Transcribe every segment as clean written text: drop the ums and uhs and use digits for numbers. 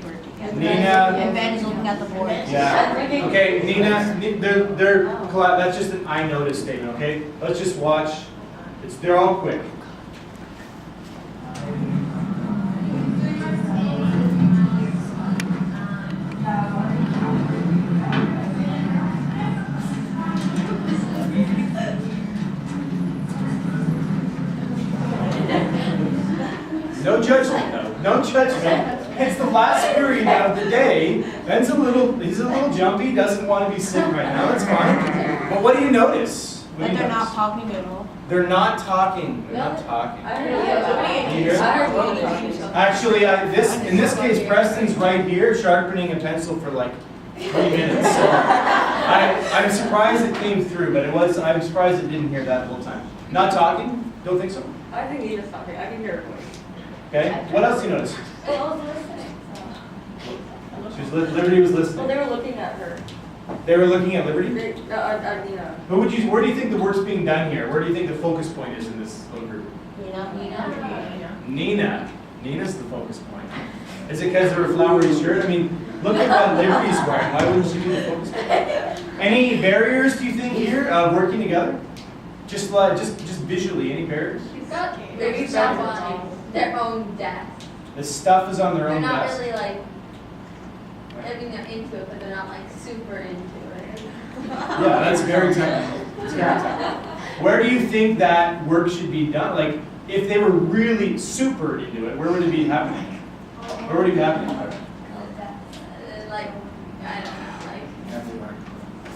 paper together. Nina. And Ben is looking at the board. Yeah. Okay, Nina, that's just an I noticed statement, okay? Let's just watch. They're all quick. No judgment, though. No judgment. It's the last period of the day. Ben's he's a little jumpy, doesn't want to be sitting right now. That's fine. But what do you notice? That they're not talking at all. They're not talking. They're not talking. You hear? Actually, in this case, Preston's right here sharpening a pencil for like 3 minutes. So I'm surprised it came through, but I'm surprised it didn't hear that the whole time. Not talking? Don't think so? I think Nina's talking. I can hear her voice. Okay. What else do you notice? Well, I was listening. Liberty was listening. Well, they were looking at her. They were looking at Liberty? Nina. Where do you think the work's being done here? Where do you think the focus point is in this little group? Nina. Nina's the focus point. Is it because of her flowery shirt? I mean, look at what Liberty's wearing. Why wouldn't she be the focus point? Any barriers, do you think, here of working together? Just visually, any barriers? Maybe stuff on their own desk. The stuff is on their own They're not desk. really like, I mean, they're into it, but they're not like super into it. Yeah, that's very technical. That's very technical. Where do you think that work should be done? Like, if they were really super into it, where would it be happening? Where would it be happening? Like, I don't know, like,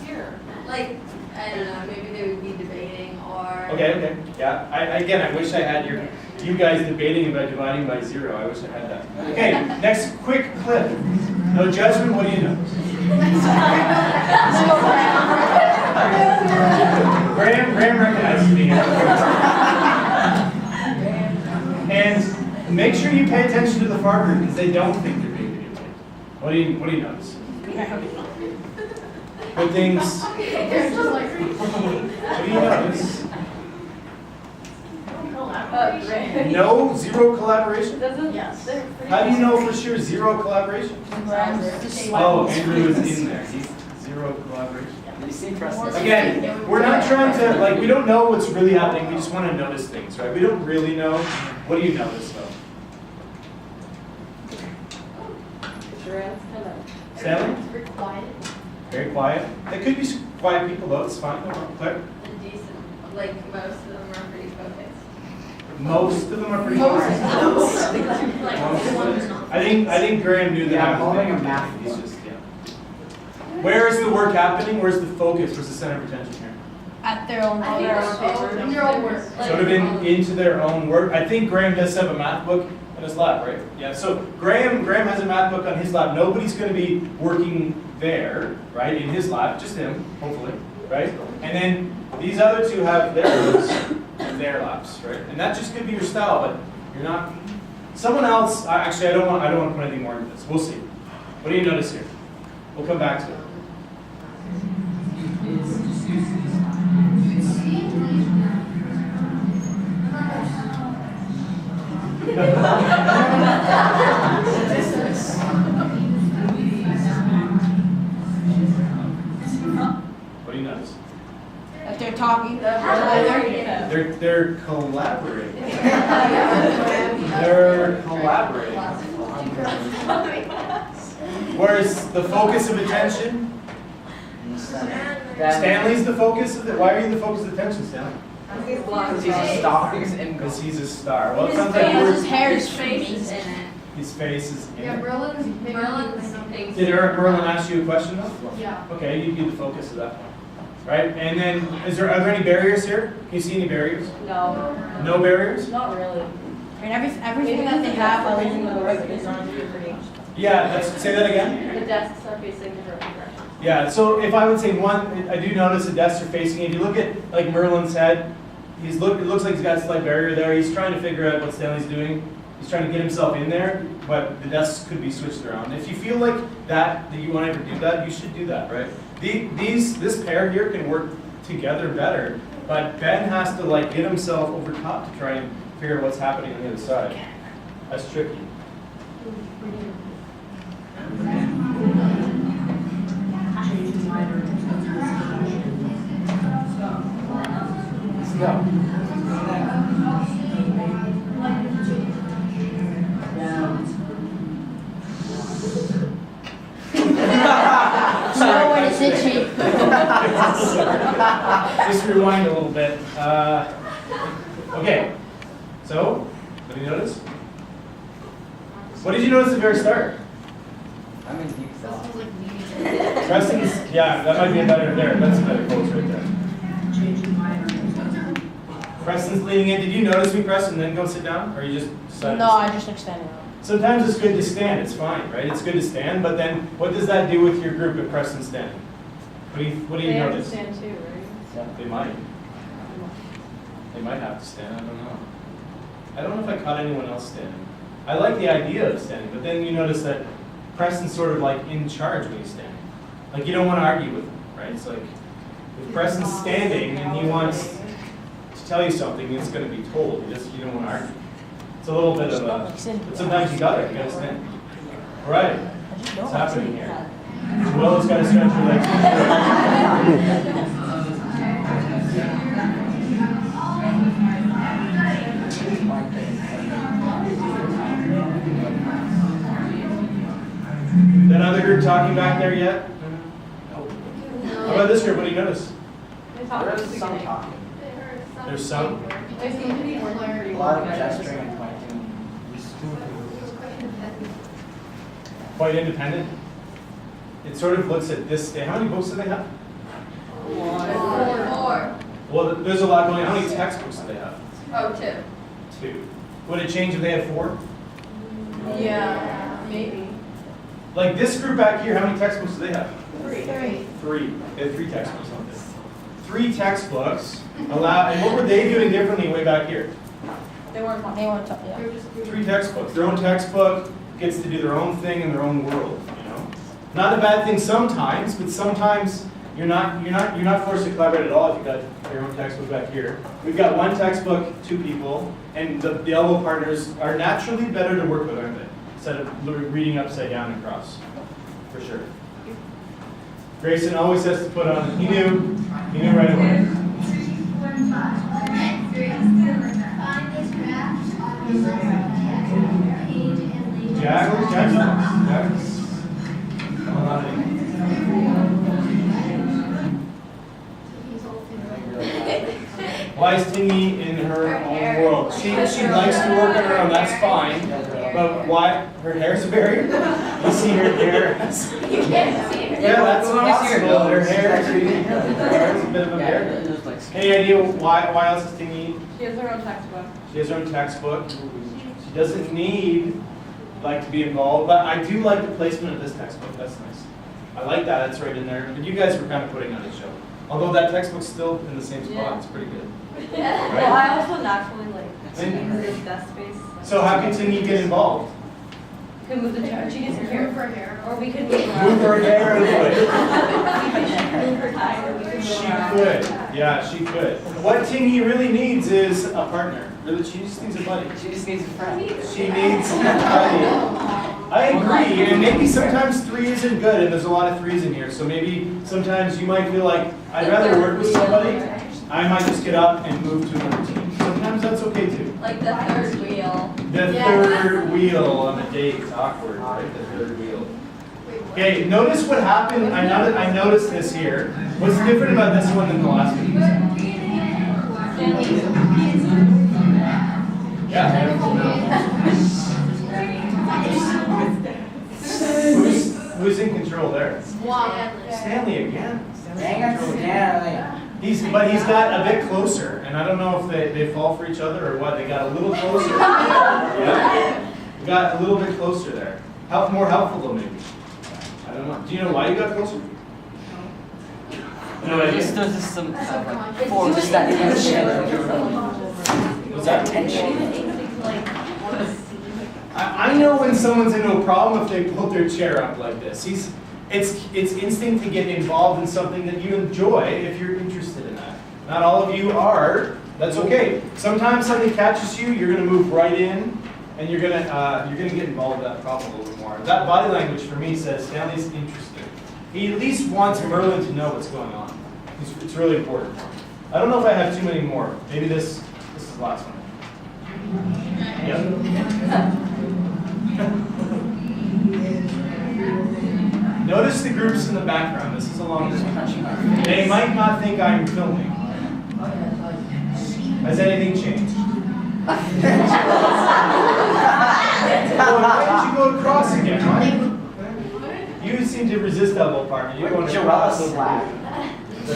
here. Like, I don't know, maybe they would be debating or. Okay. Yeah. I wish I had you guys debating about dividing by 0. I wish I had that. Okay, next quick clip. No judgment, what do you know? Graham recognizes me. And make sure you pay attention to the far group because they don't think they're being videotaped. What do you notice? Good things. What do you notice? No, 0 collaboration? Yes. How do you know for sure 0 collaboration? Oh, Andrew is in there. He's 0 collaboration. You see, Preston. Again, we're not trying to, we don't know what's really happening. We just want to notice things, right? We don't really know. What do you notice, though? Stanley? Very quiet. Very quiet. They could be quiet people, though. It's fine. Claire? And decent. Like, most of them are pretty focused. Most of them are pretty quiet. I think Graham knew that. Yeah, I I'm was holding a thinking. math He's book. just, yeah. Where is the work happening? Where's the focus? Where's the center of attention here? At their own I think paper. their own work. Sort of into their own work. I think Graham does have a math book in his lab, right? Yeah. So Graham has a math book on his lab. Nobody's going to be working there, right? In his lab, just him, hopefully, right? And then these other two have their books and their labs, right? And that just could be your style, but you're not. Someone else. Actually, I don't want to put anything more into this. We'll see. What do you notice here? We'll come back to it. What do you notice? If they're talking, They're collaborating. They're collaborating. Where's the focus of attention? Stanley's the focus of it. Why are you the focus of attention, Stanley? Because he's a star. Because he's a star. Well, it sounds His like his hair is face is in it. his face is in Yeah, it. Merlin's Did Merlin ask you a question though? Yeah. Okay, you'd be the focus of that point. Right? And then, are there any barriers here? Can you see any barriers? No, No barriers? not really. I mean, everything that they have other than the work is on paper. Yeah, say that again. The desks are facing different directions. Yeah, so if I would say one, I do notice the desks are facing. If you look at like Merlin's head, it looks like he's got a slight barrier there. He's trying to figure out what Stanley's doing. He's trying to get himself in there, but the desks could be switched around. If you feel like that you want to do that, you should do that, right? This pair here can work together better, but Ben has to like get himself over top to try and figure out what's happening on the other side. That's tricky. Just rewind a little bit. Okay, so, what did you notice? What did you notice at the very start? I'm in deep thought. Preston's, yeah, that might be a better, there, that's a better quote right there. Preston's leaning in. Did you notice me, Preston, then go sit down? Or you just decided No, to I just like standing up. Sometimes it's good to stand, it's fine, right? It's good to stand, but then what does that do with your group if Preston's standing? What do you notice? They have to stand too, right? They might. They might have to stand, I don't know. I don't know if I caught anyone else standing. I like the idea of standing, but then you notice that Preston's sort of like in charge when he's standing. Like you don't want to argue with him, right? It's like, if Preston's standing and he wants to tell you something, it's going to be told. You don't want to argue. It's a little bit of a, but sometimes you got to stand. All right, what's happening here? Willow's got to stretch her legs. That other group talking back there yet? How about this group? What do you notice? They talk at the There's some beginning. talking. There's some. They seem to be working pretty A well lot of together. gesturing and pointing. Quite independent. It sort of looks at this. How many books do they have? Four. Well, there's a lot going on. How many textbooks do they have? Oh, two. 2. Would it change if they had 4? Yeah, maybe. Like this group back here, how many textbooks do they have? 3. 3. They have 3 textbooks on this. 3 textbooks allow. And what were they doing differently way back here? They weren't talking. They want to talk, yeah. 3 textbooks. Their own textbook gets to do their own thing in their own world. You know, not a bad thing sometimes, but sometimes you're not forced to collaborate at all if you got your own textbook back here. We've got 1 textbook, 2 people, and the elbow partners are naturally better to work with, aren't they? Instead of reading upside down and across, for sure. Grayson always has to put on. He knew right away. Jack's. Come on, Why is Tingy in her own world? She likes to work on her own, that's fine. But why? Her hair's very. You see her hair? You can't see it. Yeah, that's possible. Her hair is a bit of a bear. Any idea why else is Tingy? She has her own textbook. She has her own textbook. She doesn't need to be involved, but I do like the placement of this textbook. That's nice. I like that. It's right in there. But you guys were kind of putting on a show. Although that textbook's still in the same spot, Yeah. it's pretty good. Well, I also naturally like And- this desk space. So how can Tingy get involved? Could move the chair. She gets here. Move her hair. Or we could move around. Move her hair and do it. We could move her tie, or we could move She around. could. Yeah, she could. What Tingy really needs is a partner. Really, she just needs a buddy. She just needs a friend. She needs a buddy. I agree, and maybe sometimes 3 isn't good, and there's a lot of 3s in here, so maybe sometimes you might feel like, I'd rather work with somebody, I might just get up and move to another team. Sometimes that's okay too. Like the third wheel. The third wheel on a date, it's awkward, right? The third wheel. Okay, notice what happened, I noticed this here. What's different about this one than the last one? Yeah. Who's in control there? Stanley again. Dang it, Stanley. But he's got a bit closer, and I don't know if they fall for each other or what. They got a little closer. Yeah. They got a little bit closer there. More helpful though, maybe. I don't know. Do you know why you got closer? No idea. There's just some force, just that tension. What's that? Tension. I know when someone's into a problem if they pull their chair up like this. It's instinct to get involved in something that you enjoy if you're interested in that. Not all of you are. That's okay. Sometimes something catches you, you're going to move right in, and you're going to get involved in that problem a little bit more. That body language for me says Stanley's interested. He at least wants Merlin to know what's going on. It's really important. I don't know if I have too many more. Maybe this is the last one. Yep. Notice the groups in the background. This is a long one. They might not think I'm filming. Has anything changed? Well, why did you go across again, right? You seem to resist that little part. You're going across. So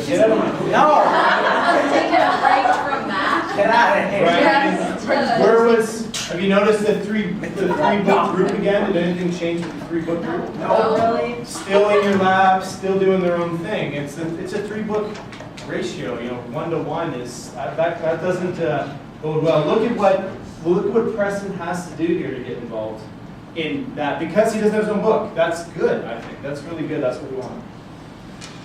get out of my way. No! I'm taking a break from that. Get out of here. Right. Yes. Where was, have you noticed the three book group again? Did anything change with the 3-book group? No, really? Still in your lab, still doing their own thing. It's a 3-book ratio, 1 to 1 is, that doesn't bode well. Look at what Preston has to do here to get involved in that, because he doesn't have his own book. That's good, I think. That's really good. That's what we want.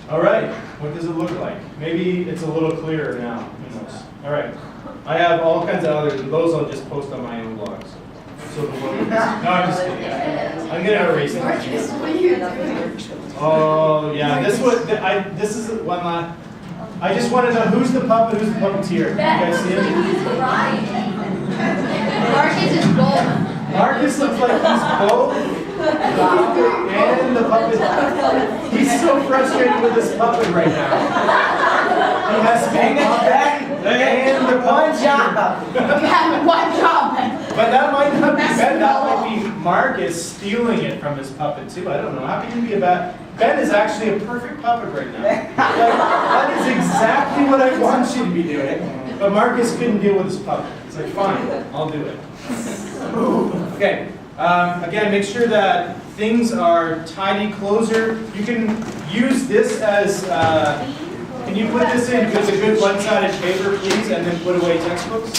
All right, what does it look like? Maybe it's a little clearer now. Who knows? All right, I have all kinds of others, and those I'll just post on my own blogs. So the one, no, I'm just kidding. I'm gonna erase Marcus, it. what are you doing? Oh yeah, this is one last. I just want to know who's the puppet, who's the puppeteer. You guys see him? He's crying. Marcus is both. Marcus looks like he's both. And the puppet. He's so frustrated with this puppet right now. He has to Hang be it back. and the One puppet. job. You have one job. But that might not be Ben. That might be Marcus stealing it from his puppet too. I don't know. How can you be a bad? Ben is actually a perfect puppet right now. Like, that is exactly what I want you to be doing. But Marcus couldn't deal with his puppet. It's like, fine, I'll do it. Okay. Again, make sure that things are tidy, closer. You can use this as, can you put this in with a good one-sided paper, please, and then put away textbooks?